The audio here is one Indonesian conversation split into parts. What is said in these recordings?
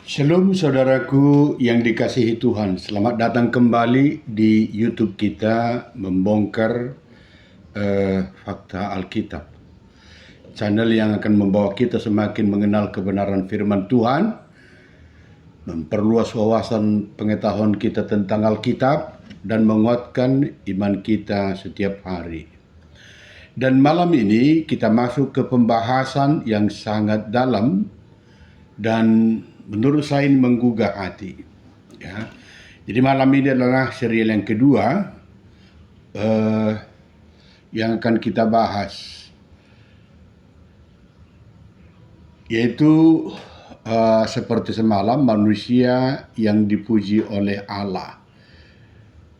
Shalom saudaraku yang dikasihi Tuhan, selamat datang kembali di YouTube kita membongkar fakta Alkitab. Channel yang akan membawa kita semakin mengenal kebenaran firman Tuhan, memperluas wawasan pengetahuan kita tentang Alkitab, dan menguatkan iman kita setiap hari. Dan malam ini kita masuk ke pembahasan yang sangat dalam dan menurut saya ini menggugah hati. Ya. Jadi malam ini adalah serial yang kedua yang akan kita bahas, yaitu seperti semalam manusia yang dipuji oleh Allah.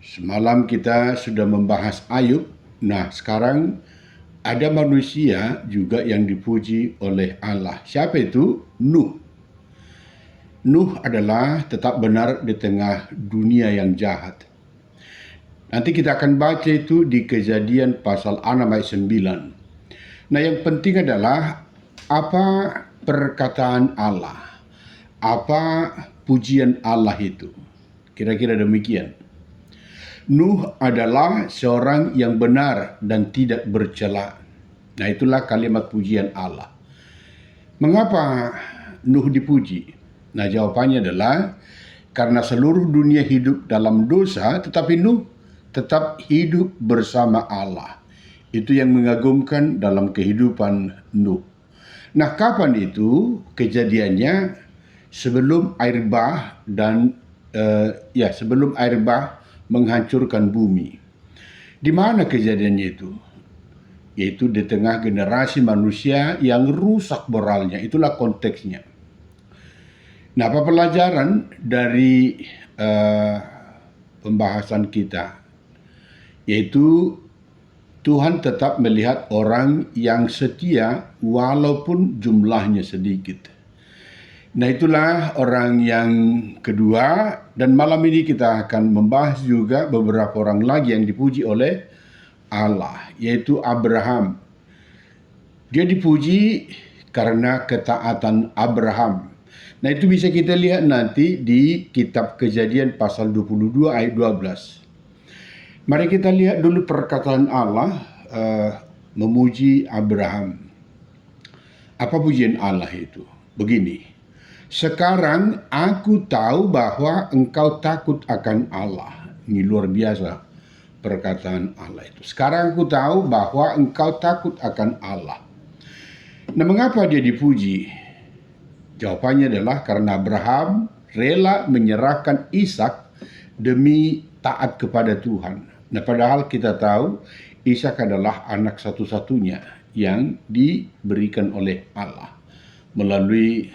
Semalam kita sudah membahas Ayub. Nah, sekarang ada manusia juga yang dipuji oleh Allah. Siapa itu? Nuh. Nuh adalah tetap benar di tengah dunia yang jahat. Nanti kita akan baca itu di Kejadian pasal 6 ayat 9. Nah, yang penting adalah apa perkataan Allah, apa pujian Allah itu. Kira-kira demikian. Nuh adalah seorang yang benar dan tidak bercela. Nah, itulah kalimat pujian Allah. Mengapa Nuh dipuji? Nah, jawabannya adalah karena seluruh dunia hidup dalam dosa, tetapi Nuh tetap hidup bersama Allah. Itu yang mengagumkan dalam kehidupan Nuh. Nah, kapan itu kejadiannya? Sebelum air bah dan sebelum air bah menghancurkan bumi. Di mana kejadiannya itu? Yaitu di tengah generasi manusia yang rusak moralnya. Itulah konteksnya. Nah, apa pelajaran dari pembahasan kita? Yaitu Tuhan tetap melihat orang yang setia walaupun jumlahnya sedikit. Nah, itulah orang yang kedua, dan malam ini kita akan membahas juga beberapa orang lagi yang dipuji oleh Allah, yaitu Abraham. Dia dipuji karena ketaatan Abraham. Nah, itu bisa kita lihat nanti di kitab Kejadian pasal 22 ayat 12. Mari kita lihat dulu perkataan Allah memuji Abraham. Apa pujian Allah itu? Begini. Sekarang aku tahu bahwa engkau takut akan Allah. Ini luar biasa perkataan Allah itu. Sekarang aku tahu bahwa engkau takut akan Allah. Nah, mengapa dia dipuji? Jawabannya adalah karena Abraham rela menyerahkan Ishak demi taat kepada Tuhan. Nah, padahal kita tahu Ishak adalah anak satu-satunya yang diberikan oleh Allah melalui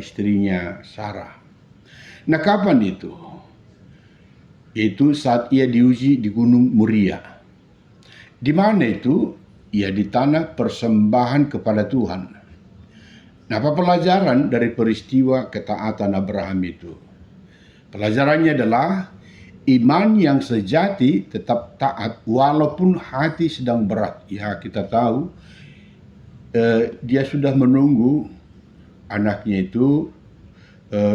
istrinya Sarah. Nah, kapan itu? Itu saat ia diuji di Gunung Moria. Di mana itu? Ya, di tanah persembahan kepada Tuhan. Nah, apa pelajaran dari peristiwa ketaatan Abraham itu? Pelajarannya adalah iman yang sejati tetap taat walaupun hati sedang berat. Ya, kita tahu dia sudah menunggu anaknya itu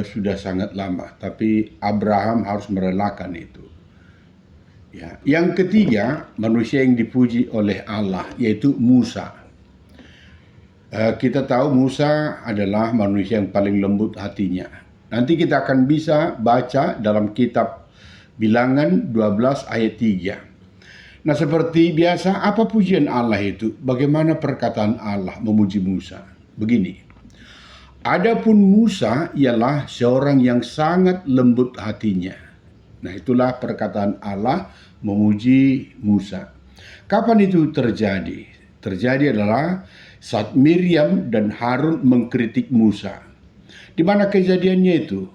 sudah sangat lama, tapi Abraham harus merelakan itu. Ya. Yang ketiga, manusia yang dipuji oleh Allah, yaitu Musa. Kita tahu Musa adalah manusia yang paling lembut hatinya. Nanti kita akan bisa baca dalam kitab Bilangan 12 ayat 3. Nah, seperti biasa, apa pujian Allah itu? Bagaimana perkataan Allah memuji Musa? Begini. Adapun Musa ialah seorang yang sangat lembut hatinya. Nah, itulah perkataan Allah memuji Musa. Kapan itu terjadi? Terjadi adalah saat Miriam dan Harun mengkritik Musa. Di mana kejadiannya itu?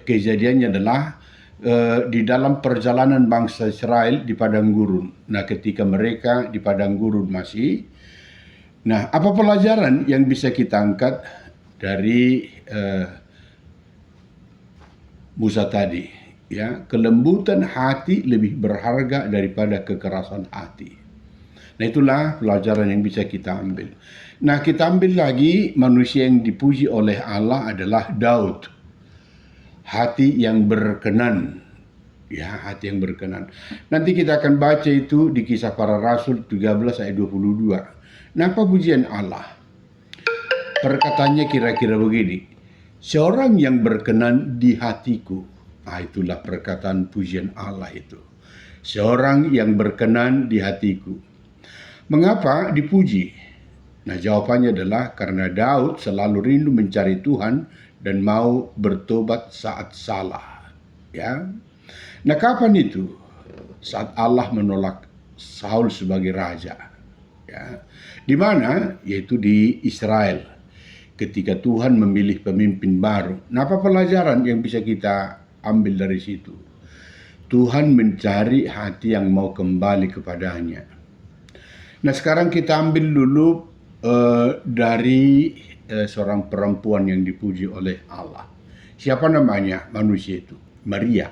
Kejadiannya adalah di dalam perjalanan bangsa Israel di padang gurun. Nah, ketika mereka di padang gurun masih. Nah, apa pelajaran yang bisa kita angkat dari Musa tadi? Ya, kelembutan hati lebih berharga daripada kekerasan hati. Nah itulah pelajaran yang bisa kita ambil. Nah kita ambil lagi manusia yang dipuji oleh Allah adalah Daud. Hati yang berkenan. Ya, hati yang berkenan. Nanti kita akan baca itu di Kisah Para Rasul 13 ayat 22. Nah apa pujian Allah? Perkataannya kira-kira begini. Seorang yang berkenan di hatiku. Itulah perkataan pujian Allah itu. Seorang yang berkenan di hatiku. Mengapa dipuji? Nah jawabannya adalah karena Daud selalu rindu mencari Tuhan dan mau bertobat saat salah. Ya. Nah kapan itu? Saat Allah menolak Saul sebagai raja. Ya. Di mana? Yaitu di Israel. Ketika Tuhan memilih pemimpin baru. Nah apa pelajaran yang bisa kita ambil dari situ? Tuhan mencari hati yang mau kembali kepadanya. Nah sekarang kita ambil dulu dari seorang perempuan yang dipuji oleh Allah. Siapa namanya manusia itu? Maria.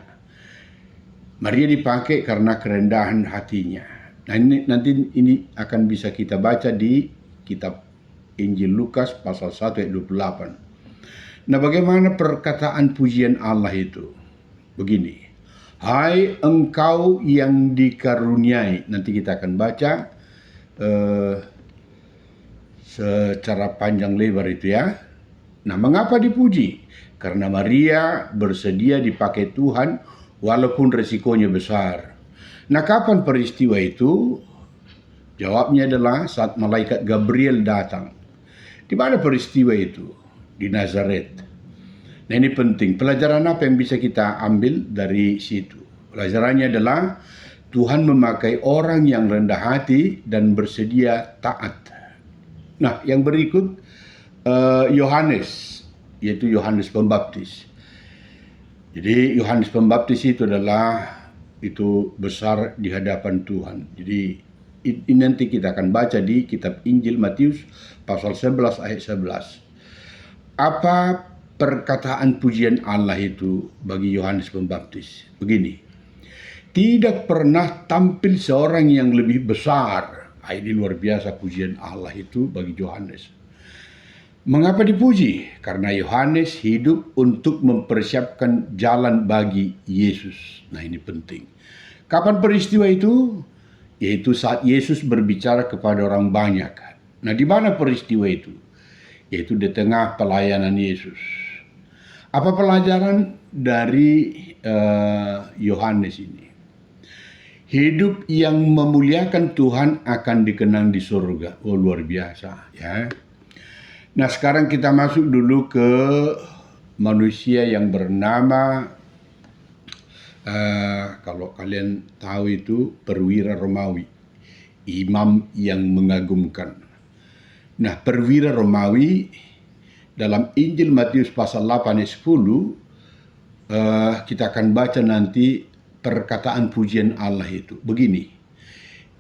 Maria dipakai karena kerendahan hatinya. Nah nanti ini akan bisa kita baca di kitab Injil Lukas pasal 1 ayat 28. Nah bagaimana perkataan pujian Allah itu? Begini. Hai engkau yang dikaruniai. Nanti kita akan baca secara panjang lebar itu ya. Nah mengapa dipuji? Karena Maria bersedia dipakai Tuhan walaupun resikonya besar. Nah kapan peristiwa itu? Jawabnya adalah saat malaikat Gabriel datang. Di mana peristiwa itu? Di Nazaret. Nah ini penting. Pelajaran apa yang bisa kita ambil dari situ? Pelajarannya adalah Tuhan memakai orang yang rendah hati dan bersedia taat. Nah yang berikut Yohanes, yaitu Yohanes Pembaptis. Jadi Yohanes Pembaptis itu besar di hadapan Tuhan. Jadi ini nanti kita akan baca di kitab Injil Matius pasal 11 ayat 11. Apa perkataan pujian Allah itu bagi Yohanes Pembaptis? Begini. Tidak pernah tampil seorang yang lebih besar. Ini luar biasa pujian Allah itu bagi Yohanes. Mengapa dipuji? Karena Yohanes hidup untuk mempersiapkan jalan bagi Yesus. Nah ini penting. Kapan peristiwa itu? Yaitu saat Yesus berbicara kepada orang banyak. Nah di mana peristiwa itu? Yaitu di tengah pelayanan Yesus. Apa pelajaran dari Yohanes ini? Hidup yang memuliakan Tuhan akan dikenang di surga. Oh luar biasa ya. Nah sekarang kita masuk dulu ke manusia yang bernama kalau kalian tahu itu perwira Romawi, imam yang mengagumkan. Nah perwira Romawi dalam Injil Matius pasal 8 ayat 10 kita akan baca nanti perkataan pujian Allah itu. Begini,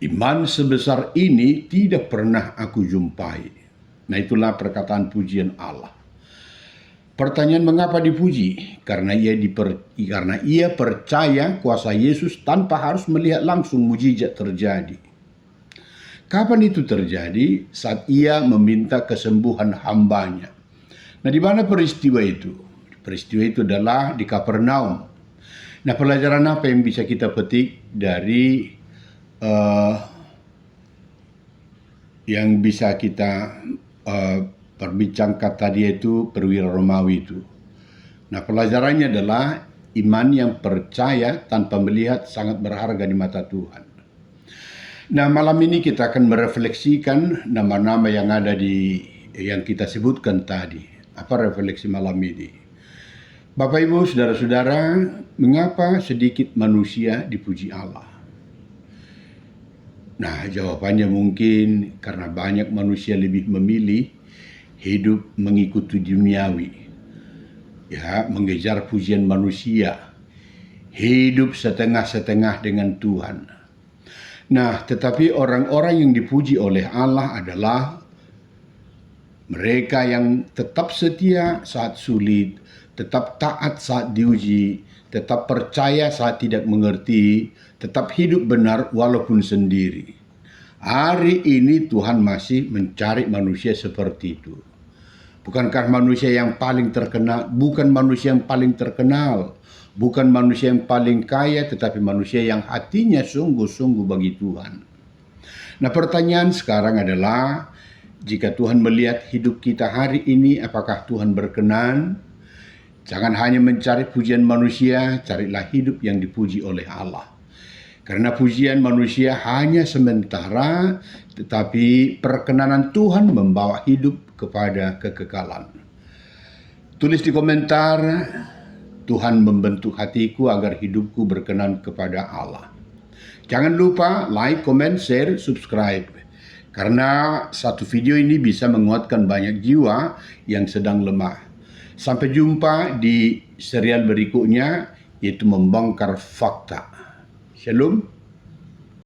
iman sebesar ini tidak pernah aku jumpai. Nah itulah perkataan pujian Allah. Pertanyaan mengapa dipuji? Karena ia percaya kuasa Yesus tanpa harus melihat langsung mujizat terjadi. Kapan itu terjadi? Saat ia meminta kesembuhan hambanya. Nah di mana peristiwa itu? Peristiwa itu adalah di Kapernaum. Nah pelajaran apa yang bisa kita petik dari yang bisa kita perbincangkan tadi itu perwira Romawi itu. Nah pelajarannya adalah iman yang percaya tanpa melihat sangat berharga di mata Tuhan. Nah malam ini kita akan merefleksikan nama-nama yang ada yang kita sebutkan tadi. Apa refleksi malam ini? Bapak Ibu, saudara-saudara, mengapa sedikit manusia dipuji Allah? Nah, jawabannya mungkin karena banyak manusia lebih memilih hidup mengikuti duniawi. Ya, mengejar pujian manusia. Hidup setengah-setengah dengan Tuhan. Nah, tetapi orang-orang yang dipuji oleh Allah adalah mereka yang tetap setia saat sulit, tetap taat saat diuji, tetap percaya saat tidak mengerti, tetap hidup benar walaupun sendiri. Hari ini Tuhan masih mencari manusia seperti itu. Bukankah manusia yang paling terkenal, bukan manusia yang paling terkenal, bukan manusia yang paling kaya, tetapi manusia yang hatinya sungguh-sungguh bagi Tuhan. Nah, pertanyaan sekarang adalah, jika Tuhan melihat hidup kita hari ini, apakah Tuhan berkenan? Jangan hanya mencari pujian manusia, carilah hidup yang dipuji oleh Allah. Karena pujian manusia hanya sementara, tetapi perkenanan Tuhan membawa hidup kepada kekekalan. Tulis di komentar, Tuhan membentuk hatiku agar hidupku berkenan kepada Allah. Jangan lupa like, comment, share, subscribe. Karena satu video ini bisa menguatkan banyak jiwa yang sedang lemah. Sampai jumpa di serial berikutnya, yaitu membongkar fakta. Shalom.